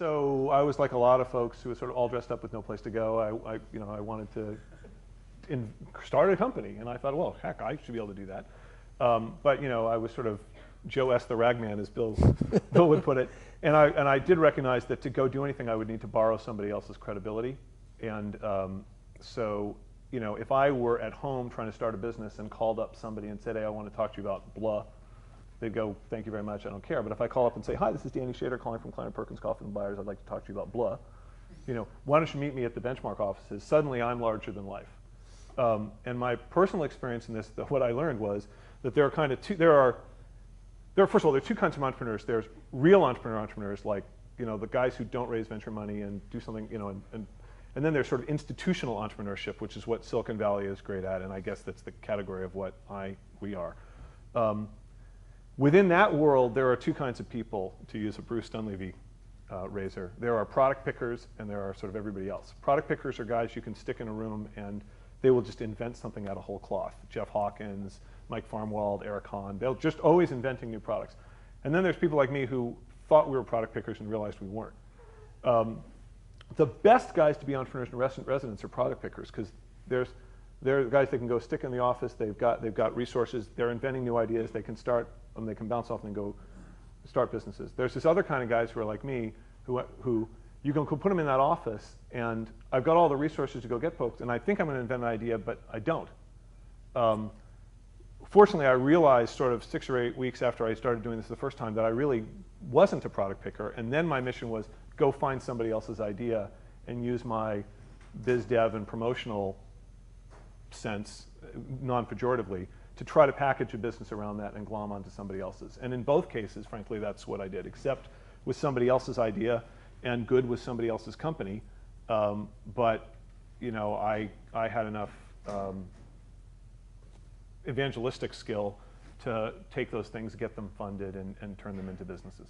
So I was like a lot of folks who were sort of all dressed up with no place to go. I wanted to start a company, and I thought, well, heck, I should be able to do that. But I was sort of Joe S. the Ragman, as Bill would put it, and I did recognize that to go do anything, I would need to borrow somebody else's credibility, and so if I were at home trying to start a business and called up somebody and said, hey, I want to talk to you about blah, they'd go, thank you very much, I don't care. But if I call up and say, hi, this is Danny Shader calling from Kleiner Perkins Coughlin and Byers, I'd like to talk to you about blah, why don't you meet me at the Benchmark offices? Suddenly I'm larger than life. And my personal experience in this, what I learned was that there are kind of two, first of all, there are two kinds of entrepreneurs. There's real entrepreneurs like, the guys who don't raise venture money and do something, and then there's sort of institutional entrepreneurship, which is what Silicon Valley is great at, and I guess that's the category of what we are. Within that world, there are two kinds of people, to use a Bruce Dunleavy razor. There are product pickers, and there are sort of everybody else. Product pickers are guys you can stick in a room, and they will just invent something out of whole cloth. Jeff Hawkins, Mike Farmwald, Eric Hahn, they're just always inventing new products. And then there's people like me who thought we were product pickers and realized we weren't. The best guys to be entrepreneurs in residence are product pickers, because they're guys that can go stick in the office, they've got resources, they're inventing new ideas, they can start, and they can bounce off and go start businesses. There's this other kind of guys who are like me, who you can put them in that office, and I've got all the resources to go get folks, and I think I'm going to invent an idea, but I don't. Fortunately, I realized sort of 6 or 8 weeks after I started doing this the first time that I really wasn't a product picker, and then my mission was go find somebody else's idea and use my biz dev and promotional sense, non-pejoratively, to try to package a business around that and glom onto somebody else's. And in both cases, frankly, that's what I did, except with somebody else's idea and good with somebody else's company. But I had enough evangelistic skill to take those things, get them funded, and turn them into businesses.